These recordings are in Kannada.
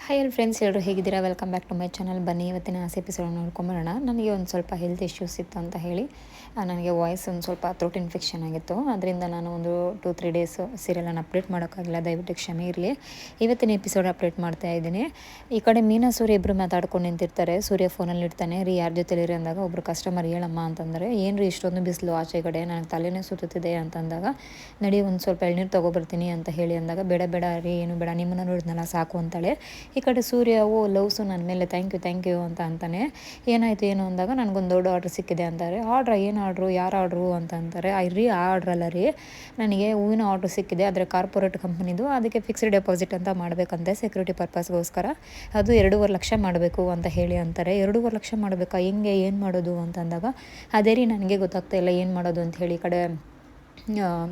ಹಾಯ್ ಎಲ್ ಫ್ರೆಂಡ್ಸ್, ಎಲ್ಲರೂ ಹೇಗಿದ್ದೀರಾ? Welcome back to my channel. ಬನ್ನಿ ಇವತ್ತಿನ ಎಪಿಸೋಡ್ ನೋಡ್ಕೊಂಬರೋಣ. ನನಗೆ ಒಂದು ಸ್ವಲ್ಪ ಹೆಲ್ತ್ ಇಶ್ಯೂಸ್ ಇತ್ತು ಅಂತ ಹೇಳಿ ನನಗೆ ವಾಯ್ಸ್ ಒಂದು ಸ್ವಲ್ಪ ಥ್ರೋಟ್ ಇನ್ಫೆಕ್ಷನ್ ಆಗಿತ್ತು. ಅದರಿಂದ ನಾನು ಒಂದು 2-3 ಡೇಸ್ ಸೀರಿಯಲನ್ನು ಅಪ್ಡೇಟ್ ಮಾಡೋಕ್ಕಾಗಿಲ್ಲ. ದಯವಿಟ್ಟು ಕ್ಷಮೆ ಇರಲಿ. ಇವತ್ತಿನ ಎಪಿಸೋಡ್ ಅಪ್ಡೇಟ್ ಮಾಡ್ತಾ ಇದ್ದೀನಿ. ಈ ಕಡೆ ಮೀನಾ ಸೂರ್ಯ ಇಬ್ಬರು ಮಾತಾಡ್ಕೊಂಡು ನಿಂತಿರ್ತಾರೆ. ಸೂರ್ಯ ಫೋನಲ್ಲಿ ಇರ್ತಾನೆ. ರೀ ಯಾರ ಜೊತೆಲಿರಿ ಅಂದಾಗ ಒಬ್ಬರು ಕಸ್ಟಮರ್ ಹೇಳಮ್ಮ ಅಂತಂದರೆ, ಏನು ರೀ ಇಷ್ಟೊಂದು ಬಿಸಿಲು ಆಚೆ ಕಡೆ, ನನಗೆ ತಲೆನೇ ಸುತ್ತುತ್ತಿದೆ ಅಂತಂದಾಗ, ನಡಿ ಒಂದು ಸ್ವಲ್ಪ ಎಳ್ನೀರು ತೊಗೊಬರ್ತೀನಿ ಅಂತ ಹೇಳಿ ಅಂದಾಗ, ಬೇಡ ಬೇಡ ರೀ, ಏನು ಬೇಡ, ನಿಮ್ಮನ್ನು ನೋಡಿದ್ನಲ್ಲ ಸಾಕು ಅಂತಾಳೆ. ಈ ಕಡೆ ಸೂರ್ಯ ಲವ್ಸು ನನ್ನ ಮೇಲೆ ಥ್ಯಾಂಕ್ ಯು ಅಂತ ಅಂತಾನೆ. ಏನಾಯಿತು ಏನು ಅಂದಾಗ, ನನಗೊಂದು ದೊಡ್ಡ ಆರ್ಡ್ರ್ ಸಿಕ್ಕಿದೆ ಅಂತಾರೆ. ಆರ್ಡ್ರಾ? ಏನು ಆರ್ಡ್ರು, ಯಾರು ಆರ್ಡ್ರು ಅಂತ ಅಂತಾರೆ. ರೀ ಆ ಆರ್ಡ್ರಲ್ಲ ರೀ, ನನಗೆ ಹೂವಿನ ಆರ್ಡ್ರ್ ಸಿಕ್ಕಿದೆ, ಆದರೆ ಕಾರ್ಪೊರೇಟ್ ಕಂಪ್ನಿದು. ಅದಕ್ಕೆ ಫಿಕ್ಸ್ಡ್ ಡೆಪಾಸಿಟ್ ಅಂತ ಮಾಡಬೇಕಂತೆ, ಸೆಕ್ಯೂರಿಟಿ ಪರ್ಪಸ್ಗೋಸ್ಕರ. ಅದು 2.5 ಲಕ್ಷ ಮಾಡಬೇಕು ಅಂತ ಹೇಳಿ ಅಂತಾರೆ. 2.5 ಲಕ್ಷ ಮಾಡಬೇಕಾ? ಹೆಂಗೆ, ಏನು ಮಾಡೋದು ಅಂತ ಅಂದಾಗ, ಅದೇ ರೀ ನನಗೆ ಗೊತ್ತಾಗ್ತಾ ಇಲ್ಲ ಏನು ಮಾಡೋದು ಅಂತ ಹೇಳಿ ಈ ಕಡೆ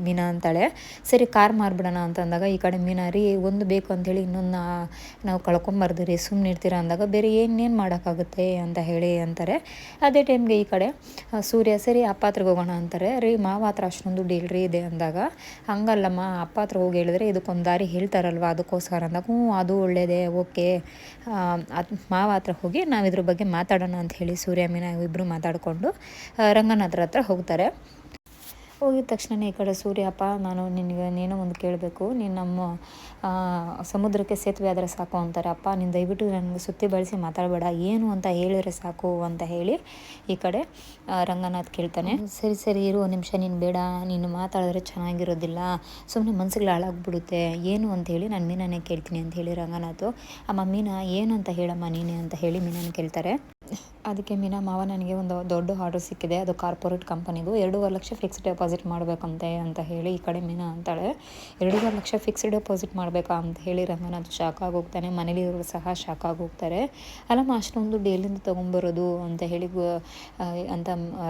ಮೀನಾ ಅಂತಾಳೆ. ಸರಿ ಕಾರ್ ಮಾರ್ಬಿಡೋಣ ಅಂತಂದಾಗ, ಈ ಕಡೆ ಮೀನಾ, ರೀ ಒಂದು ಬೇಕು ಅಂಥೇಳಿ ಇನ್ನೊಂದು ನಾವು ಕಳ್ಕೊಂಬಾರ್ದು ರೀ, ಸುಮ್ಮನೆ ಇರ್ತೀರಾ ಅಂದಾಗ, ಬೇರೆ ಏನೇನು ಮಾಡೋಕ್ಕಾಗುತ್ತೆ ಅಂತ ಹೇಳಿ ಅಂತಾರೆ. ಅದೇ ಟೈಮ್ಗೆ ಈ ಕಡೆ ಸೂರ್ಯ, ಸರಿ ಅಪ್ಪ ಹತ್ರಕ್ಕೆ ಹೋಗೋಣ ಅಂತಾರೆ. ರೀ ಮಾವ ಹತ್ರ ಅಷ್ಟೊಂದು ದುಡ್ಡು ಇಲ್ರಿ ಇದೆ ಅಂದಾಗ, ಹಂಗಲ್ಲಮ್ಮ, ಅಪ್ಪ ಹತ್ರ ಹೋಗಿ ಹೇಳಿದ್ರೆ ಇದಕ್ಕೊಂದು ದಾರಿ ಹೇಳ್ತಾರಲ್ವ, ಅದಕ್ಕೋಸ್ಕರ ಅಂದಾಗ, ಅದು ಒಳ್ಳೆಯದೇ, ಓಕೆ, ಅದು ಮಾವ ಹತ್ರ ಹೋಗಿ ನಾವು ಇದ್ರ ಬಗ್ಗೆ ಮಾತಾಡೋಣ ಅಂತ ಹೇಳಿ ಸೂರ್ಯ ಮೀನಾ ಇಬ್ಬರು ಮಾತಾಡಿಕೊಂಡು ರಂಗನಾಥ್ರ ಹತ್ರ ಹೋಗ್ತಾರೆ. ಹೋಗಿದ ತಕ್ಷಣ ಈ ಕಡೆ ಸೂರ್ಯಪ್ಪ, ನಾನು ನಿನಗೆ ಏನೋ ಒಂದು ಕೇಳಬೇಕು, ನೀನು ನಮ್ಮ ಸಮುದ್ರಕ್ಕೆ ಸೇತುವೆ ಆದರೆ ಸಾಕು ಅಂತಾರೆ. ಅಪ್ಪ ನೀನು ದಯವಿಟ್ಟು ನನಗೆ ಸುತ್ತಿ ಬಳಸಿ ಮಾತಾಡಬೇಡ, ಏನು ಅಂತ ಹೇಳಿದ್ರೆ ಸಾಕು ಅಂತ ಹೇಳಿ ಈ ಕಡೆ ರಂಗನಾಥ್ ಕೇಳ್ತಾನೆ. ಸರಿ ಇರು ಒಂದು ನಿಮಿಷ, ನೀನು ಬೇಡ, ನೀನು ಮಾತಾಡಿದ್ರೆ ಚೆನ್ನಾಗಿರೋದಿಲ್ಲ, ಸುಮ್ಮನೆ ಮನಸ್ಸಿಗೆ ಹಾಳಾಗ್ಬಿಡುತ್ತೆ, ಏನು ಅಂತ ಹೇಳಿ ನಾನು ಮೀನಾನೇ ಕೇಳ್ತೀನಿ ಅಂತ ಹೇಳಿ ರಂಗನಾಥ್. ಅಮ್ಮ ಮೀನಾ ಏನು ಅಂತ ಹೇಳಮ್ಮ ನೀನೇ ಅಂತ ಹೇಳಿ ಮೀನಾನ ಕೇಳ್ತಾರೆ. ಅದಕ್ಕೆ ಮೀನಾ, ಮಾವ ನನಗೆ ಒಂದು ದೊಡ್ಡ ಆರ್ಡರ್ ಸಿಕ್ಕಿದೆ, ಅದು ಕಾರ್ಪೊರೇಟ್ ಕಂಪನಿದು, 2.5 ಲಕ್ಷ ಫಿಕ್ಸ್ಡ್ ಡೆಪಾಸಿಟ್ ಮಾಡಬೇಕಂತೆ ಅಂತ ಹೇಳಿ ಈ ಕಡೆ ಮೀನಾ ಅಂತಾಳೆ. 2.5 ಲಕ್ಷ ಫಿಕ್ಸ್ಡ್ ಡೆಪಾಸಿಟ್ ಮಾಡಬೇಕಾ ಅಂತ ಹೇಳಿ ರಂಗನಾಥ್ ಶಾಕ್ ಆಗೋಗ್ತಾನೆ. ಮನೇಲಿ ಇವರು ಸಹ ಶಾಕ್ ಆಗೋಗ್ತಾರೆ. ಅಲ್ಲಮ್ಮ ಅಷ್ಟೊಂದು ದುಡ್ಡು ಎಲ್ಲಿಂದ ತೊಗೊಂಬರೋದು ಅಂತ ಹೇಳಿ ಅಂತ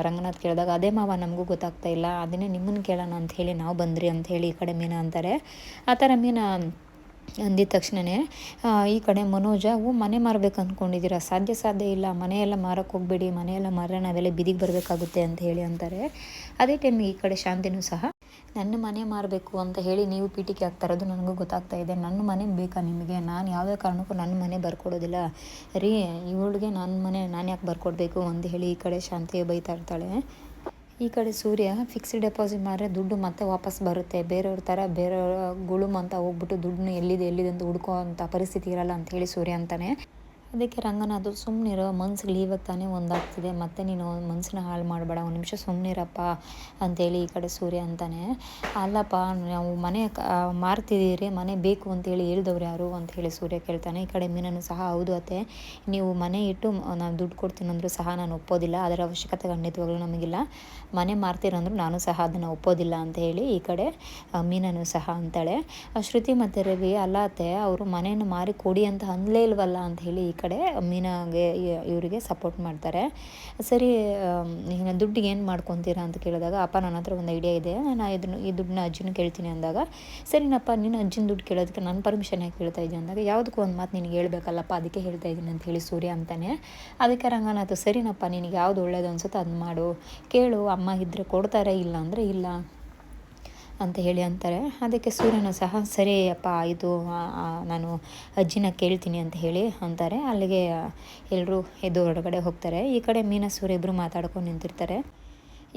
ರಂಗನಾಥ್ ಕೇಳಿದಾಗ, ಅದೇ ಮಾವ ನಮಗೂ ಗೊತ್ತಾಗ್ತಾ ಇಲ್ಲ, ಅದನ್ನೇ ನಿಮ್ಮನ್ನು ಕೇಳೋಣ ಅಂತ ಹೇಳಿ ನಾವು ಬಂದ್ರಿ ಅಂತ ಹೇಳಿ ಈ ಕಡೆ ಮೀನಾ ಅಂತಾರೆ. ಆ ಥರ ಮೀನಾ ಅಂದಿದ ತಕ್ಷಣವೇ ಈ ಕಡೆ ಮನೋಜ, ಮನೆ ಮಾರಬೇಕು ಅಂದ್ಕೊಂಡಿದ್ದೀರಾ? ಸಾಧ್ಯ ಇಲ್ಲ, ಮನೆಯೆಲ್ಲ ಮಾರಕ್ಕೆ ಹೋಗಬೇಡಿ, ಮನೆಯೆಲ್ಲ ಮಾರ ನಾವೆಲ್ಲ ಬೀದಿಗೆ ಬರಬೇಕಾಗುತ್ತೆ ಅಂತ ಹೇಳಿ ಅಂತಾರೆ. ಅದೇ ಟೈಮಿಗೆ ಈ ಕಡೆ ಶಾಂತಿನೂ ಸಹ, ನನ್ನ ಮನೆ ಮಾರಬೇಕು ಅಂತ ಹೇಳಿ ನೀವು ಪೀಟಿಕೆ ಆಗ್ತಾ ಇರೋದು ನನಗೂ ಗೊತ್ತಾಗ್ತಾ ಇದೆ, ನನ್ನ ಮನೆ ಬೇಕಾ ನಿಮಗೆ? ನಾನು ಯಾವುದೇ ಕಾರಣಕ್ಕೂ ನನ್ನ ಮನೆ ಬರ್ಕೊಡೋದಿಲ್ಲ ರೀ, ಇವಳಿಗೆ ನನ್ನ ಮನೆ ನಾನು ಯಾಕೆ ಬರ್ಕೊಡ್ಬೇಕು ಅಂತ ಹೇಳಿ ಈ ಕಡೆ ಶಾಂತಿ ಬೈತಾ ಇರ್ತಾಳೆ. ಈ ಕಡೆ ಸೂರ್ಯ, ಫಿಕ್ಸ್ಡ್ ಡೆಪಾಸಿಟ್ ಮಾಡಿದ್ರೆ ದುಡ್ಡು ಮತ್ತೆ ವಾಪಸ್ ಬರುತ್ತೆ, ಬೇರೆಯವ್ರ ಥರ ಬೇರೆ ಗುಳುಮ್ ಅಂತ ಹೋಗ್ಬಿಟ್ಟು ದುಡ್ಡನ್ನ ಎಲ್ಲಿದೆ ಅಂತ ಹುಡ್ಕೋ ಅಂಥ ಪರಿಸ್ಥಿತಿ ಇರಲ್ಲ ಅಂತ ಹೇಳಿ ಸೂರ್ಯ ಅಂತಾನೆ. ಅದಕ್ಕೆ ರಂಗನಾಥ್, ಸುಮ್ಮನಿರೋ, ಮನ್ಸಿಗೆ ಇವಾಗ ತಾನೇ ಒಂದಾಗ್ತಿದೆ, ಮತ್ತೆ ನೀನು ಮನಸ್ಸನ್ನ ಹಾಳು ಮಾಡಬೇಡ, ಒಂದು ನಿಮಿಷ ಸುಮ್ಮನಿರಪ್ಪ ಅಂತೇಳಿ ಈ ಕಡೆ ಸೂರ್ಯ ಅಂತಾನೆ. ಅಲ್ಲಪ್ಪ, ನಾವು ಮನೆ ಮಾರ್ತಿದ್ದೀರಿ, ಮನೆ ಬೇಕು ಅಂತೇಳಿ ಹೇಳ್ದವ್ರು ಯಾರು ಅಂತ ಹೇಳಿ ಸೂರ್ಯ ಕೇಳ್ತಾನೆ. ಈ ಕಡೆ ಮೀನನ್ನು ಸಹ, ಹೌದು ಅತ್ತೆ, ನೀವು ಮನೆ ಇಟ್ಟು ನಾನು ದುಡ್ಡು ಕೊಡ್ತೀನಂದ್ರೂ ಸಹ ನಾನು ಒಪ್ಪೋದಿಲ್ಲ, ಅದರ ಅವಶ್ಯಕತೆ ಖಂಡಿತವಾಗ್ಲೂ ನಮಗಿಲ್ಲ, ಮನೆ ಮಾರ್ತೀರಂದ್ರೂ ನಾನು ಸಹ ಅದನ್ನು ಒಪ್ಪೋದಿಲ್ಲ ಅಂತ ಹೇಳಿ ಈ ಕಡೆ ಮೀನನ್ನು ಸಹ ಅಂತಾಳೆ. ಶ್ರುತಿ ಮತ್ತು ರವಿ, ಅಲ್ಲ ಅತ್ತೆ, ಅವರು ಮನೆಯನ್ನು ಮಾರಿ ಕೊಡಿ ಅಂತ ಅಂದಲೇ ಇಲ್ವಲ್ಲ ಅಂತ ಹೇಳಿ ಈ ಕಡೆ ಮೀನಾಗೆ ಇವರಿಗೆ ಸಪೋರ್ಟ್ ಮಾಡ್ತಾರೆ. ಸರಿ, ಈಗ ದುಡ್ಡಿಗೆ ಏನು ಮಾಡ್ಕೊತೀರಾ ಅಂತ ಕೇಳಿದಾಗ, ಅಪ್ಪ ನನ್ನ ಹತ್ರ ಒಂದು ಐಡಿಯಾ ಇದೆ, ನಾನು ಈ ದುಡ್ಡನ್ನ ಅಜ್ಜಿನ ಕೇಳ್ತೀನಿ ಅಂದಾಗ, ಸರಿನಪ್ಪ, ನೀನು ಅಜ್ಜಿನ ದುಡ್ಡು ಕೇಳೋದಕ್ಕೆ ನನ್ನ ಪರ್ಮಿಷನ್ ಯಾಕೆ ಕೇಳ್ತಾ ಇದ್ದೀನಿ ಅಂದಾಗ, ಯಾವುದಕ್ಕೂ ಒಂದು ಮಾತು ನಿನಗೆ ಹೇಳ್ಬೇಕಲ್ಲಪ್ಪ, ಅದಕ್ಕೆ ಹೇಳ್ತಾ ಇದ್ದೀನಿ ಅಂತ ಹೇಳಿ ಸೂರ್ಯ ಅಂತಾನೆ. ಅದಕ್ಕೆ ರಂಗನಾಥ್, ಸರಿನಪ್ಪ, ನಿನಗೆ ಯಾವುದು ಒಳ್ಳೇದು ಅನ್ಸುತ್ತೋ ಅದು ಮಾಡು, ಕೇಳು, ಅಮ್ಮ ಇದ್ದರೆ ಕೊಡ್ತಾರೆ, ಇಲ್ಲ ಅಂದರೆ ಇಲ್ಲ ಅಂತ ಹೇಳಿ ಅಂತಾರೆ. ಅದಕ್ಕೆ ಸೂರ್ಯನು ಸಹ, ಸರಿ ಅಪ್ಪ ಆಯಿತು, ನಾನು ಅಜ್ಜಿನ ಕೇಳ್ತೀನಿ ಅಂತ ಹೇಳಿ ಅಂತಾರೆ. ಅಲ್ಲಿಗೆ ಎಲ್ಲರೂ ಎದ್ದು ಹೊರಗಡೆ ಹೋಗ್ತಾರೆ. ಈ ಕಡೆ ಮೀನಾ ಸೂರ್ಯ ಇಬ್ಬರು ಮಾತಾಡ್ಕೊಂಡು ನಿಂತಿರ್ತಾರೆ.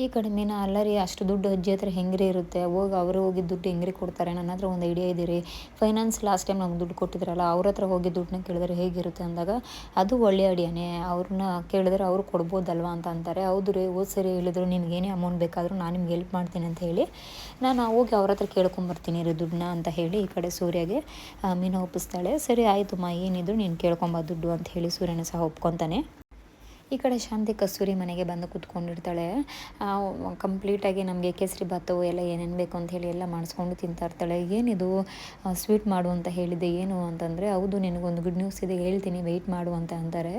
ಈ ಕಡೆ ಮೀನಾ, ಅಲ್ಲರಿ ಅಷ್ಟು ದುಡ್ಡು ಅಜ್ಜಿ ಹತ್ರ ಹೆಂಗ್ರಿ ಇರುತ್ತೆ, ಅವರು ಹೋಗಿ ದುಡ್ಡು ಹೆಂಗ್ರಿ ಕೊಡ್ತಾರೆ, ನನ್ನ ಹತ್ರ ಒಂದು ಐಡಿಯಾ ಇದೆ ರೀ, ಫೈನಾನ್ಸ್ ಲಾಸ್ಟ್ ಟೈಮ್ ನಮ್ಗೆ ದುಡ್ಡು ಕೊಟ್ಟಿದ್ರಲ್ಲ, ಅವ್ರ ಹತ್ರ ಹೋಗಿ ದುಡ್ಡನ್ನ ಕೇಳಿದ್ರೆ ಹೇಗಿರುತ್ತೆ ಅಂದಾಗ, ಅದು ಒಳ್ಳೆಯ ಐಡಿಯಾನೇ, ಅವ್ರನ್ನ ಕೇಳಿದ್ರೆ ಅವರು ಕೊಡ್ಬೋದಲ್ವಾ ಅಂತ ಅಂತಾರೆ. ಹೌದು ರೀ, ಸರಿ ಹೇಳಿದ್ರು, ನಿನಗೇನೇ ಅಮೌಂಟ್ ಬೇಕಾದರೂ ನಾನು ನಿಮ್ಗೆ ಹೆಲ್ಪ್ ಮಾಡ್ತೀನಿ ಅಂತ ಹೇಳಿ ನಾನು ಹೋಗಿ ಅವ್ರ ಹತ್ರ ಕೇಳ್ಕೊಂಬರ್ತೀನಿ ರೀ ದುಡ್ಡನ್ನ ಅಂತ ಹೇಳಿ ಈ ಕಡೆ ಸೂರ್ಯಗೆ ಮೀನಾ ಒಪ್ಪಿಸ್ತಾಳೆ. ಸರಿ ಆಯಿತಮ್ಮ, ಏನಿದ್ರು ನೀನು ಕೇಳ್ಕೊಂಬ ದುಡ್ಡು ಅಂತ ಹೇಳಿ ಸೂರ್ಯನ ಸಹ ಒಪ್ಕೊತಾನೆ. ಈ ಕಡೆ ಶಾಂತಿ ಕಸ್ತೂರಿ ಮನೆಗೆ ಬಂದು ಕೂತ್ಕೊಂಡಿರ್ತಾಳೆ. ಕಂಪ್ಲೀಟಾಗಿ ನಮಗೆ ಕೇಸರಿ ಭಾತು ಎಲ್ಲ ಏನೇನು ಬೇಕು ಅಂತ ಹೇಳಿ ಎಲ್ಲ ಮಾಡಿಸ್ಕೊಂಡು ತಿಂತಾ ಇರ್ತಾಳೆ. ಏನಿದು ಸ್ವೀಟ್ ಮಾಡು ಅಂತ ಹೇಳಿದ್ದೆ ಏನು ಅಂತಂದರೆ, ಹೌದು ನಿನಗೊಂದು ಗುಡ್ ನ್ಯೂಸ್ ಇದೆ, ಹೇಳ್ತೀನಿ, ವೆಯ್ಟ್ ಮಾಡು ಅಂತ ಅಂತಾರೆ.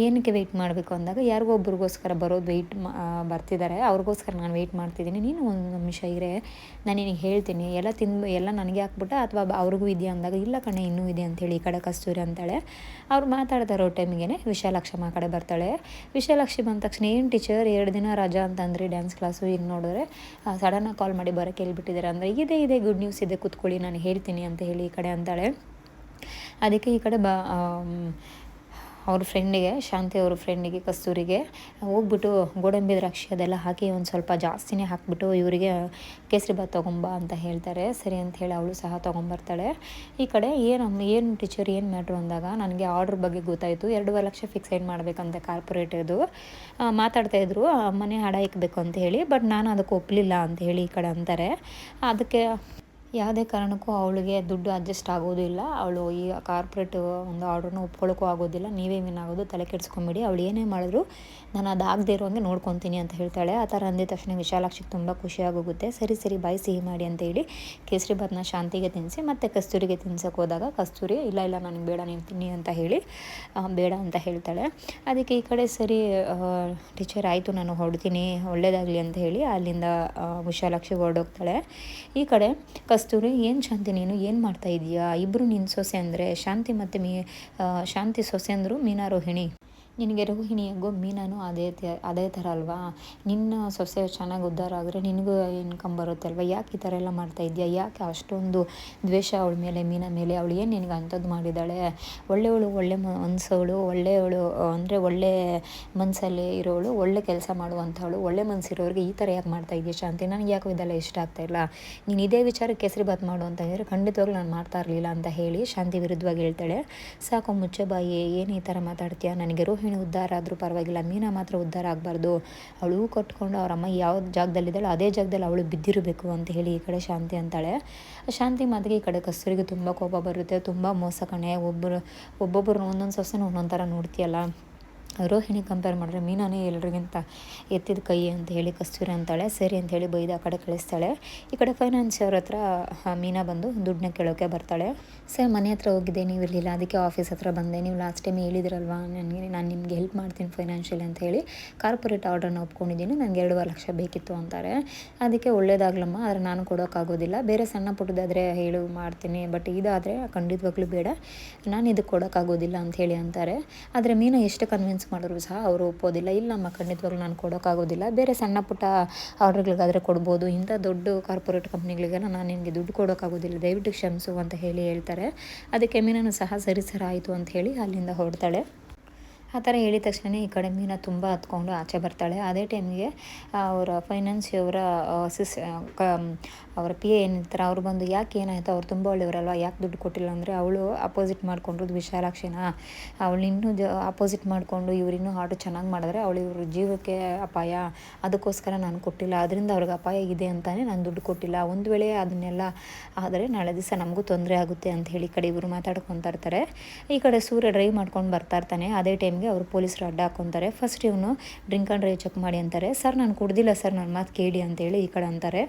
ಏನಕ್ಕೆ ವೆಯ್ಟ್ ಮಾಡಬೇಕು ಅಂದಾಗ, ಯಾರಿಗೋ ಒಬ್ರಿಗೋಸ್ಕರ ಬರೋದು ಬರ್ತಿದ್ದಾರೆ, ಅವ್ರಿಗೋಸ್ಕರ ನಾನು ವೆಯ್ಟ್ ಮಾಡ್ತಿದ್ದೀನಿ, ನೀನು ಒಂದು ನಿಮಿಷ ಇರೇ, ನಾನು ನಿನಗೆ ಹೇಳ್ತೀನಿ, ಎಲ್ಲ ನನಗೆ ಹಾಕ್ಬಿಟ್ಟ ಅಥವಾ ಅವ್ರಿಗೂ ಇದೆಯಾ ಅಂದಾಗ, ಇಲ್ಲ ಕಣೆ ಇನ್ನೂ ಇದೆ ಅಂಥೇಳಿ ಈ ಕಡೆ ಕಸ್ತೂರಿ ಅಂತಾಳೆ. ಅವ್ರು ಮಾತಾಡ್ತಾ ಇರೋ ಟೈಮಿಗೆ ವಿಶಾಲಾಕ್ಷಮ್ಮ ಆ ಕಡೆ ಬರ್ತಾಳೆ. ವಿಶಾಲಾಕ್ಷಿ ಬಂದ ತಕ್ಷಣ, ಏನು ಟೀಚರ್ 2 ದಿನ ರಜಾ ಅಂತಂದ್ರಿ ಡ್ಯಾನ್ಸ್ ಕ್ಲಾಸು, ಈಗ ನೋಡಿದ್ರೆ ಸಡನ್ನಾಗಿ ಕಾಲ್ ಮಾಡಿ ಬರೋಕ್ಕೆ ಹೇಳ್ಬಿಟ್ಟಿದ್ದಾರೆ ಅಂದರೆ, ಇದೆ ಗುಡ್ ನ್ಯೂಸ್ ಇದೆ, ಕೂತ್ಕೊಳ್ಳಿ ನಾನು ಹೇಳ್ತೀನಿ ಅಂತ ಹೇಳಿ ಈ ಕಡೆ ಅಂತಾಳೆ. ಅದಕ್ಕೆ ಈ ಕಡೆ ಅವ್ರ ಫ್ರೆಂಡಿಗೆ, ಶಾಂತಿ ಅವ್ರ ಫ್ರೆಂಡಿಗೆ, ಕಸ್ತೂರಿಗೆ ಹೋಗ್ಬಿಟ್ಟು ಗೋಡಂಬಿ ದ್ರಾಕ್ಷಿ ಅದೆಲ್ಲ ಹಾಕಿ ಒಂದು ಸ್ವಲ್ಪ ಜಾಸ್ತಿನೇ ಹಾಕ್ಬಿಟ್ಟು ಇವರಿಗೆ ಕೇಸರಿಬಾತ್ ತೊಗೊಂಬ ಅಂತ ಹೇಳ್ತಾರೆ. ಸರಿ ಅಂತ ಹೇಳಿ ಅವಳು ಸಹ ತೊಗೊಂಬರ್ತಾಳೆ. ಈ ಕಡೆ ಏನು ಟೀಚರ್ ಏನು ಮ್ಯಾಟ್ರು ಅಂದಾಗ ನನಗೆ ಆರ್ಡ್ರ್ ಬಗ್ಗೆ ಗೊತ್ತಾಯಿತು. 2.5 ಲಕ್ಷ ಫಿಕ್ಸೈಡ್ ಮಾಡಬೇಕಂತೆ ಕಾರ್ಪೊರೇಟದು. ಮಾತಾಡ್ತಾಯಿದ್ರು ಮನೆ ಹಡ ಇಕ್ಕಬೇಕು ಅಂತ ಹೇಳಿ. ಬಟ್ ನಾನು ಅದಕ್ಕೆ ಒಪ್ಪಲಿಲ್ಲ ಅಂತ ಹೇಳಿ ಈ ಕಡೆ ಅಂತಾರೆ. ಅದಕ್ಕೆ ಯಾವುದೇ ಕಾರಣಕ್ಕೂ ಅವಳಿಗೆ ದುಡ್ಡು ಅಡ್ಜಸ್ಟ್ ಆಗೋದಿಲ್ಲ. ಅವಳು ಈ ಕಾರ್ಪೊರೇಟ್ ಒಂದು ಆರ್ಡ್ರನ್ನ ಒಪ್ಕೊಳ್ಳೋಕ್ಕೂ ಆಗೋದಿಲ್ಲ. ನೀವೇ ವಿನ್ ಆಗೋದು, ತಲೆ ಕೆಡಿಸ್ಕೊಂಬೇಡಿ, ಅವಳು ಏನೇ ಮಾಡಿದ್ರು ನಾನು ಅದು ಆಗದೆ ಇರೋಂಗೆ ನೋಡ್ಕೊತೀನಿ ಅಂತ ಹೇಳ್ತಾಳೆ. ಆ ಥರ ಅಂದಿದ ತಕ್ಷಣ ವಿಶಾಲಾಕ್ಷಿಗೆ ತುಂಬ ಖುಷಿಯಾಗೋಗುತ್ತೆ. ಸರಿ ಬಾಯಿ ಸಿಹಿ ಮಾಡಿ ಅಂತೇಳಿ ಕೇಸರಿಬಾತ್ನ ಶಾಂತಿಗೆ ತಿನ್ನಿಸಿ ಮತ್ತು ಕಸ್ತೂರಿಗೆ ತಿನ್ಸೋಕೆ ಹೋದಾಗ ಕಸ್ತೂರಿ ಇಲ್ಲ ನನಗೆ ಬೇಡ, ನೀವು ತಿನ್ನಿ ಅಂತ ಹೇಳಿ ಬೇಡ ಅಂತ ಹೇಳ್ತಾಳೆ. ಅದಕ್ಕೆ ಈ ಕಡೆ ಸರಿ ಟೀಚರ್ ಆಯಿತು ನಾನು ಹೊರಡ್ತೀನಿ, ಒಳ್ಳೇದಾಗಲಿ ಅಂತ ಹೇಳಿ ಅಲ್ಲಿಂದ ವಿಶಾಲಾಕ್ಷಿಗೆ ಹೊರಡೋಗ್ತಾಳೆ. ಈ ಕಡೆ ಕಸ್ತೂರಿ ಏನು ಶಾಂತಿ ನೀನು ಏನು ಮಾಡ್ತಾ ಇದೀಯಾ? ಇಬ್ಬರು ನಿನ್ನ ಸೊಸೆ ಅಂದರೆ ಶಾಂತಿ ಮತ್ತು ಶಾಂತಿ ಸೊಸೆ ಅಂದರು ಮೀನಾ ರೋಹಿಣಿ. ನಿನಗೆ ರೋಹಿಣಿ ಹೆಂಗೋ ಮೀನಾನು ಅದೇ ಥರ ಅಲ್ವಾ? ನಿನ್ನ ಸೊಸೆ ಚೆನ್ನಾಗಿ ಉದ್ಧಾರ ಆದರೆ ನಿನಗೂ ಇನ್ಕಮ್ ಬರುತ್ತೆ ಅಲ್ವಾ? ಯಾಕೆ ಈ ಥರ ಎಲ್ಲ ಮಾಡ್ತಾ ಇದೆಯಾ? ಯಾಕೆ ಅಷ್ಟೊಂದು ದ್ವೇಷ ಅವಳ ಮೇಲೆ, ಮೀನಾ ಮೇಲೆ? ಅವಳು ಏನು ನಿನಗೆ ಅಂಥದ್ದು ಮಾಡಿದ್ದಾಳೆ? ಒಳ್ಳೆ ಮನಸ್ಸವಳು, ಒಳ್ಳೆಯವಳು ಅಂದರೆ ಒಳ್ಳೆ ಮನಸ್ಸಲ್ಲಿ ಇರೋಳು, ಒಳ್ಳೆ ಕೆಲಸ ಮಾಡುವಂಥವಳು, ಒಳ್ಳೆ ಮನಸ್ಸಿರೋರಿಗೆ ಈ ಥರ ಯಾಕೆ ಮಾಡ್ತಾ ಇದೆಯಾ ಶಾಂತಿ? ನನಗೆ ಯಾಕೋ ಇದೆಲ್ಲ ಇಷ್ಟ ಆಗ್ತಾಯಿಲ್ಲ. ನೀನು ಇದೇ ವಿಚಾರಕ್ಕೆ ಕೇಸರಿಬಾತ್ ಮಾಡು ಅಂತ ಹೇಳಿದ್ರೆ ಖಂಡಿತವಾಗ್ಲೂ ನಾನು ಮಾಡ್ತಾ ಇರಲಿಲ್ಲ ಅಂತ ಹೇಳಿ ಶಾಂತಿ ವಿರುದ್ಧವಾಗಿ ಹೇಳ್ತಾಳೆ. ಸಾಕು ಮುಚ್ಚೆ ಬಾಯಿ, ಏನು ಈ ಥರ ಮಾತಾಡ್ತೀಯಾ? ನನಗೆ ರೋಹಿಣಿ ಉದ್ಧಾರ ಆದರೂ ಪರವಾಗಿಲ್ಲ, ಮೀನಾ ಮಾತ್ರ ಉದ್ಧಾರ ಆಗಬಾರ್ದು. ಅವಳು ಕಟ್ಕೊಂಡು ಅವ್ರ ಅಮ್ಮ ಯಾವ ಜಾಗದಲ್ಲಿದ್ದಾಳೆ ಅದೇ ಜಾಗದಲ್ಲಿ ಅವಳು ಬಿದ್ದಿರಬೇಕು ಅಂತ ಹೇಳಿ ಈ ಕಡೆ ಶಾಂತಿ ಅಂತಾಳೆ. ಶಾಂತಿ ಮಾತಿಗೆ ಈ ಕಡೆ ಕಸ್ತೂರಿಗೆ ತುಂಬ ಕೋಪ ಬರುತ್ತೆ. ತುಂಬ ಮೋಸ ಕಣೆ, ಒಬ್ಬೊಬ್ಬರು ಒಂದೊಂದು ಸೊಸೆನೂ ಒಂದೊಂದು ಥರ ನೋಡ್ತೀಯಲ್ಲ. ರೋಹಿಣಿ ಕಂಪೇರ್ ಮಾಡಿದ್ರೆ ಮೀನಾನೇ ಎಲ್ರಿಗಿಂತ ಎತ್ತಿದ ಕೈ ಅಂತ ಹೇಳಿ ಕಸ್ತೂರಿ ಅಂತಾಳೆ. ಸರಿ ಅಂತ ಹೇಳಿ ಬೈದು ಆ ಕಡೆ ಕಳಿಸ್ತಾಳೆ. ಈ ಕಡೆ ಫೈನಾನ್ಸಿಯವ್ರ ಹತ್ರ ಮೀನಾ ಬಂದು ದುಡ್ಡನ್ನ ಕೇಳೋಕ್ಕೆ ಬರ್ತಾಳೆ. ಸರ್ ಮನೆ ಹತ್ರ ಹೋಗಿದ್ದೆ, ನೀವು ಇರಲಿಲ್ಲ, ಅದಕ್ಕೆ ಆಫೀಸ್ ಹತ್ರ ಬಂದೆ. ನೀವು ಲಾಸ್ಟ್ ಟೈಮ್ ಹೇಳಿದಿರಲ್ವಾ ನಾನು ನಿಮಗೆ ಹೆಲ್ಪ್ ಮಾಡ್ತೀನಿ ಫೈನಾನ್ಷಿಯಲಿ ಅಂತ ಹೇಳಿ ಕಾರ್ಪೊರೇಟ್ ಆರ್ಡ್ರನ್ನ ಒಪ್ಕೊಂಡಿದ್ದೀನಿ, ನನಗೆ 2.5 ಲಕ್ಷ ಬೇಕಿತ್ತು ಅಂತಾರೆ. ಅದಕ್ಕೆ ಒಳ್ಳೇದಾಗ್ಲಮ್ಮ, ಆದರೆ ನಾನು ಕೊಡೋಕ್ಕಾಗೋದಿಲ್ಲ, ಬೇರೆ ಸಣ್ಣ ಪುಟ್ಟದಾದರೆ ಹೇಳು ಮಾಡ್ತೀನಿ, ಬಟ್ ಇದಾದರೆ ಖಂಡಿತವಾಗ್ಲೂ ಬೇಡ, ನಾನು ಇದಕ್ಕೆ ಕೊಡೋಕ್ಕಾಗೋದಿಲ್ಲ ಅಂತ ಹೇಳಿ ಅಂತಾರೆ. ಆದರೆ ಮೀನಾ ಎಷ್ಟು ಕನ್ವಿನ್ಸ್ ಮಾಡಿದ್ರು ಸಹ ಅವರು ಒಪ್ಪೋದಿಲ್ಲ. ಇಲ್ಲಮ್ಮ ಖಂಡಿತವಾಗ್ಲೂ ನಾನು ಕೊಡೋಕ್ಕಾಗೋದಿಲ್ಲ, ಬೇರೆ ಸಣ್ಣ ಪುಟ್ಟ ಆರ್ಡ್ರ್ಗಳಿಗಾದರೆ ಕೊಡ್ಬೋದು, ಇಂಥ ದೊಡ್ಡ ಕಾರ್ಪೊರೇಟ್ ಕಂಪ್ನಿಗಳಿಗೆಲ್ಲ ನಾನು ನಿಮಗೆ ದುಡ್ಡು ಕೊಡೋಕ್ಕಾಗೋದಿಲ್ಲ, ದಯವಿಟ್ಟು ಕ್ಷಮಿಸು ಅಂತ ಹೇಳ್ತಾರೆ. ಅದಕ್ಕೆ ಮೀನಾನು ಸಹ ಸರಿ ಆಯಿತು ಅಂತ ಹೇಳಿ ಅಲ್ಲಿಂದ ಹೊರಡ್ತಾಳೆ. ಆ ಥರ ಹೇಳಿದ ತಕ್ಷಣ ಈ ಕಡೆ ಮೀನಾ ತುಂಬ ಹತ್ಕೊಂಡು ಆಚೆ ಬರ್ತಾಳೆ. ಅದೇ ಟೈಮಿಗೆ ಅವರ ಫೈನಾನ್ಸಿಯವರ ಅವರ ಪಿ ಎ ಏನಿರ್ತಾರೆ ಅವ್ರು ಬಂದು ಯಾಕೆ ಏನಾಯಿತು, ಅವ್ರು ತುಂಬ ಒಳ್ಳೆಯವರಲ್ವ, ಯಾಕೆ ದುಡ್ಡು ಕೊಟ್ಟಿಲ್ಲ ಅಂದರೆ ಅವಳು ಅಪೋಸಿಟ್ ಮಾಡಿಕೊಂಡ್ರು ವಿಶಾಲಾಕ್ಷಿನ. ಅವಳು ಇನ್ನೂ ಅಪೋಸಿಟ್ ಮಾಡಿಕೊಂಡು ಇನ್ನೂ ಆರ್ಡ್ರ್ ಚೆನ್ನಾಗಿ ಮಾಡಿದ್ರೆ ಇವ್ರ ಜೀವಕ್ಕೆ ಅಪಾಯ, ಅದಕ್ಕೋಸ್ಕರ ನಾನು ಕೊಟ್ಟಿಲ್ಲ, ಅದರಿಂದ ಅವ್ರಿಗೆ ಅಪಾಯ ಇದೆ ಅಂತಲೇ ನಾನು ದುಡ್ಡು ಕೊಟ್ಟಿಲ್ಲ. ಒಂದು ವೇಳೆ ಅದನ್ನೆಲ್ಲ ಆದರೆ ನಾಳೆ ದಿವಸ ನಮಗೂ ತೊಂದರೆ ಆಗುತ್ತೆ ಅಂತ ಹೇಳಿ ಈ ಕಡೆ ಇವರು ಮಾತಾಡ್ಕೊತಾ ಇರ್ತಾರೆ. ಈ ಕಡೆ ಸೂರ್ಯ ಡ್ರೈವ್ ಮಾಡ್ಕೊಂಡು ಬರ್ತಾ ಇರ್ತಾನೆ. ಅದೇ ಟೈಮ್ಗೆ ಅವರು ಪೊಲೀಸರು ಅಡ್ಡ ಹಾಕ್ಕೊತಾರೆ. ಫಸ್ಟ್ ಇವನು ಡ್ರಿಂಕ್ ಆ್ಯಂಡ್ ಡ್ರೈವ್ ಚೆಕ್ ಮಾಡಿ ಅಂತಾರೆ. ಸರ್ ನಾನು ಕುಡ್ದಿಲ್ಲ ಸರ್, ನನ್ನ ಮಾತು ಕೇಳಿ ಅಂತೇಳಿ ಈ ಕಡೆ ಅಂತಾರೆ.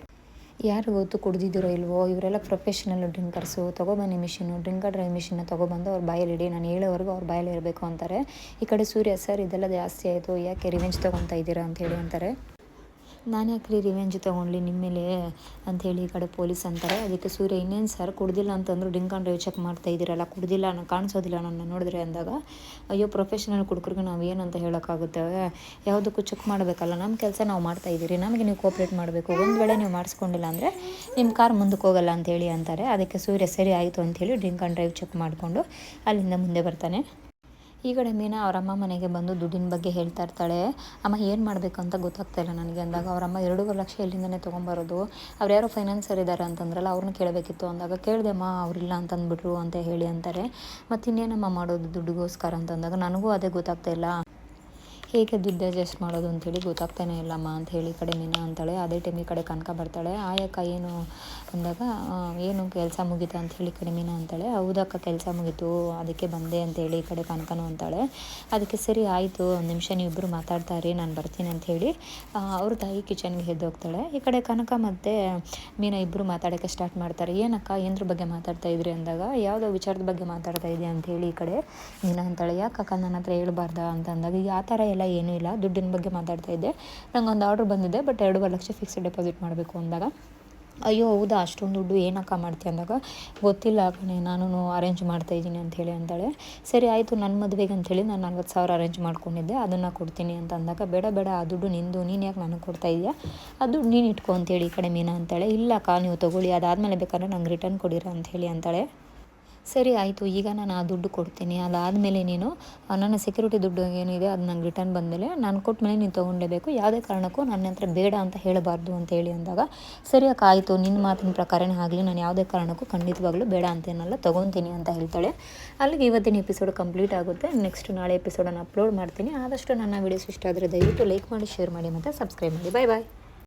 ಯಾರು ಗೊತ್ತು ಕುಡ್ದಿದ್ದೀರೋ ಇಲ್ವೋ, ಇವರೆಲ್ಲ ಪ್ರೊಫೆಷನಲ್ ಡ್ರಿಂಕರ್ಸು, ತೊಗೊಬನ್ನಿ ಮಿಷಿನು, ಡ್ರಿಂಕ್ ಆ್ಯಂಡ್ ಡ್ರೈವ್ ಮಿಷಿನ್ನ ತೊಗೊಬಂದು ಅವ್ರ ಬಾಯಲ್ಲಿ ಇಡಿ, ನಾನು ಹೇಳೋವರೆಗೂ ಅವ್ರ ಬಾಯಲ್ಲಿ ಇರಬೇಕು ಅಂತಾರೆ. ಈ ಕಡೆ ಸೂರ್ಯ ಸರ್ ಇದೆಲ್ಲ ಜಾಸ್ತಿ ಆಯಿತು, ಯಾಕೆ ರಿವೆಂಜ್ ತೊಗೊತಾ ಇದ್ದೀರಾ ಅಂತೇಳಿ ಅಂತಾರೆ. ನಾನು ಯಾಕ್ರಿ ರಿವೆಂಜ್ ತೊಗೊಂಡ್ಲಿ ನಿಮ್ಮ ಮೇಲೆ ಅಂಥೇಳಿ ಈ ಕಡೆ ಪೊಲೀಸ್ ಅಂತಾರೆ. ಅದಕ್ಕೆ ಸೂರ್ಯ ಇನ್ನೇನು ಸರ್ ಕುಡ್ದಿಲ್ಲ ಅಂತಂದ್ರು ಡ್ರಿಂಕ್ ಆ್ಯಂಡ್ ಡ್ರೈವ್ ಚೆಕ್ ಮಾಡ್ತಾ ಇದ್ದೀರಲ್ಲ, ಕುಡ್ದಿಲ್ಲ ನಾನು ಕಾಣಿಸೋದಿಲ್ಲ ನನ್ನ ನೋಡಿದ್ರೆ ಅಂದಾಗ, ಅಯ್ಯೋ ಪ್ರೊಫೆಷನಲ್ ಕುಡ್ಕರಿಗೆ ನಾವು ಏನಂತ ಹೇಳೋಕ್ಕಾಗುತ್ತೆ, ಯಾವುದಕ್ಕೂ ಚೆಕ್ ಮಾಡಬೇಕಲ್ಲ, ನಮ್ಮ ಕೆಲಸ ನಾವು ಮಾಡ್ತಾ ಇದ್ದೀರಿ, ನಮಗೆ ನೀವು ಕೋಪ್ರೇಟ್ ಮಾಡಬೇಕು, ಒಂದು ವೇಳೆ ನೀವು ಮಾಡಿಸ್ಕೊಂಡಿಲ್ಲ ಅಂದರೆ ನಿಮ್ಮ ಕಾರ್ ಮುಂದಕ್ಕೆ ಹೋಗಲ್ಲ ಅಂತೇಳಿ ಅಂತಾರೆ. ಅದಕ್ಕೆ ಸೂರ್ಯ ಸರಿ ಆಯಿತು ಅಂಥೇಳಿ ಡ್ರಿಂಕ್ ಆ್ಯಂಡ್ ಡ್ರೈವ್ ಚೆಕ್ ಮಾಡಿಕೊಂಡು ಅಲ್ಲಿಂದ ಮುಂದೆ ಬರ್ತಾನೆ. ಈ ಕಡೆ ಮೀನಾ ಅವರಮ್ಮ ಮನೆಗೆ ಬಂದು ದುಡ್ಡಿನ ಬಗ್ಗೆ ಹೇಳ್ತಾ ಇರ್ತಾಳೆ. ಅಮ್ಮ ಏನು ಮಾಡಬೇಕು ಅಂತ ಗೊತ್ತಾಗ್ತಾಯಿಲ್ಲ ನನಗೆ ಅಂದಾಗ ಅವರಮ್ಮ 2.5 ಲಕ್ಷ ಎಲ್ಲಿಂದನೇ ತೊಗೊಂಬರೋದು, ಅವ್ರು ಯಾರೋ ಫೈನಾನ್ಸರ್ ಇದ್ದಾರೆ ಅಂತಂದ್ರಲ್ಲ ಅವ್ರನ್ನ ಕೇಳಬೇಕಿತ್ತು ಅಂದಾಗ, ಕೇಳಿದೆಮ್ಮ ಅವರಿಲ್ಲ ಅಂತಂದ್ಬಿಟ್ರು ಅಂತ ಹೇಳಿ ಅಂತಾರೆ. ಮತ್ತು ಇನ್ನೇನಮ್ಮ ಮಾಡೋದು ದುಡ್ಡಿಗೋಸ್ಕರ ಅಂತಂದಾಗ ನನಗೂ ಅದೇ ಗೊತ್ತಾಗ್ತಾಯಿಲ್ಲ, ಹೇಗೆ ದುಡ್ಡು ಅಡ್ಜಸ್ಟ್ ಮಾಡೋದು ಅಂಥೇಳಿ ಗೊತ್ತಾಗ್ತಾನೆ ಇಲ್ಲಮ್ಮ ಅಂತ ಹೇಳಿ ಈ ಕಡೆ ಮೀನಾ ಅಂತಾಳೆ. ಅದೇ ಟೈಮ್ ಈ ಕಡೆ ಕನಕ ಬರ್ತಾಳೆ. ಆಯಕ್ಕ ಏನು ಅಂದಾಗ ಏನು ಕೆಲಸ ಮುಗೀತಾ ಅಂಥೇಳಿ ಈ ಕಡೆ ಮೀನಾ ಅಂತಾಳೆ. ಹೌದಕ್ಕ ಕೆಲಸ ಮುಗೀತು, ಅದಕ್ಕೆ ಬಂದೆ ಅಂತೇಳಿ ಈ ಕಡೆ ಕನಕನೂ ಅಂತಾಳೆ. ಅದಕ್ಕೆ ಸರಿ ಆಯಿತು, ಒಂದು ನಿಮಿಷ ನೀವಿಬ್ಬರು ಮಾತಾಡ್ತಾ ಇರಿ, ನಾನು ಬರ್ತೀನಿ ಅಂಥೇಳಿ ಅವ್ರ ತಾಯಿ ಕಿಚನ್ಗೆ ಎದ್ದೋಗ್ತಾಳೆ. ಈ ಕಡೆ ಕನಕ ಮತ್ತು ಮೀನಾ ಇಬ್ಬರು ಮಾತಾಡೋಕ್ಕೆ ಸ್ಟಾರ್ಟ್ ಮಾಡ್ತಾರೆ. ಏನಕ್ಕ ಏನದ್ರ ಬಗ್ಗೆ ಮಾತಾಡ್ತಾ ಇದ್ರಿ ಅಂದಾಗ, ಯಾವುದೋ ವಿಚಾರದ ಬಗ್ಗೆ ಮಾತಾಡ್ತಾ ಇದೆಯಾ ಅಂಥೇಳಿ ಈ ಕಡೆ ಮೀನಾ ಅಂತಾಳೆ. ಯಾಕಕ್ಕ ನನ್ನ ಹತ್ರ ಹೇಳ್ಬಾರ್ದಾ ಅಂತಂದಾಗ, ಆ ಥರ ಎಲ್ಲ ಏನೂ ಇಲ್ಲ, ದುಡ್ಡಿನ ಬಗ್ಗೆ ಮಾತಾಡ್ತಾ ಇದ್ದೆ, ನಂಗೆ ಒಂದು ಆರ್ಡ್ರ್ ಬಂದಿದೆ, ಬಟ್ 2.5 ಲಕ್ಷ ಫಿಕ್ಸ್ಡ್ ಡೆಪಾಸಿಟ್ ಮಾಡಬೇಕು ಅಂದಾಗ, ಅಯ್ಯೋ ಹೌದಾ ಅಷ್ಟೊಂದು ದುಡ್ಡು ಏನಕ್ಕ ಮಾಡ್ತೀಯ ಅಂದಾಗ, ಗೊತ್ತಿಲ್ಲ ಕಣೆ ನಾನು ಅರೇಂಜ್ ಮಾಡ್ತಾಯಿದ್ದೀನಿ ಅಂಥೇಳಿ ಅಂತಾಳೆ. ಸರಿ ಆಯಿತು, ನನ್ನ ಮದುವೆಗೆ ಅಂಥೇಳಿ ನಾನು 40,000 ಅರೇಂಜ್ ಮಾಡ್ಕೊಂಡಿದ್ದೆ, ಅದನ್ನು ಕೊಡ್ತೀನಿ ಅಂತ ಅಂದಾಗ, ಬೇಡ ಆ ದುಡ್ಡು ನಿಂದು, ನೀನು ಯಾಕೆ ನನಗೆ ಕೊಡ್ತಾ ಇದೆಯಾ, ಅದು ನೀನು ಇಟ್ಕೊ ಅಂತೇಳಿ ಈ ಕಡೆ ಮೀನಾ ಅಂತಾಳೆ. ಇಲ್ಲಕ್ಕ ನೀವು ತೊಗೊಳ್ಳಿ, ಅದಾದಮೇಲೆ ಬೇಕಾದ್ರೆ ನಂಗೆ ರಿಟರ್ನ್ ಕೊಡಿರ ಅಂಥೇಳಿ ಅಂತಾಳೆ. ಸರಿ ಆಯಿತು, ಈಗ ನಾನು ಆ ದುಡ್ಡು ಕೊಡ್ತೀನಿ, ಅದಾದಮೇಲೆ ನೀನು ನನ್ನ ಸೆಕ್ಯೂರಿಟಿ ದುಡ್ಡು ಏನಿದೆ ಅದು ನಂಗೆ ರಿಟರ್ನ್ ಬಂದಮೇಲೆ ನಾನು ಕೊಟ್ಟಮೇಲೆ ನೀನು ತೊಗೊಂಡೇಬೇಕು, ಯಾವುದೇ ಕಾರಣಕ್ಕೂ ನನ್ನ ಹತ್ರ ಬೇಡ ಅಂತ ಹೇಳಬಾರ್ದು ಅಂತ ಹೇಳಿ ಅಂದಾಗ, ಸರಿ ಅಕ್ಕ ಆಯಿತು, ನಿನ್ನ ಮಾತಿನ ಪ್ರಕಾರನೇ ಆಗಲಿ, ನಾನು ಯಾವುದೇ ಕಾರಣಕ್ಕೂ ಖಂಡಿತವಾಗ್ಲೂ ಬೇಡ ಅಂತೇನಲ್ಲ, ತೊಗೊತೀನಿ ಅಂತ ಹೇಳ್ತಾಳೆ. ಅಲ್ಲಿಗೆ ಇವತ್ತಿನ ಎಪಿಸೋಡ್ ಕಂಪ್ಲೀಟ್ ಆಗುತ್ತೆ. ನೆಕ್ಸ್ಟ್ ನಾಳೆ ಎಪಿಸೋಡನ್ನು ಅಪ್ಲೋಡ್ ಮಾಡ್ತೀನಿ. ಆದಷ್ಟು ನನ್ನ ವೀಡಿಯೋಸ್ ಇಷ್ಟ ಆದರೆ ದಯವಿಟ್ಟು ಲೈಕ್ ಮಾಡಿ, ಶೇರ್ ಮಾಡಿ ಮತ್ತು ಸಬ್ಸ್ಕ್ರೈಬ್ ಮಾಡಿ. ಬಾಯ್ ಬಾಯ್.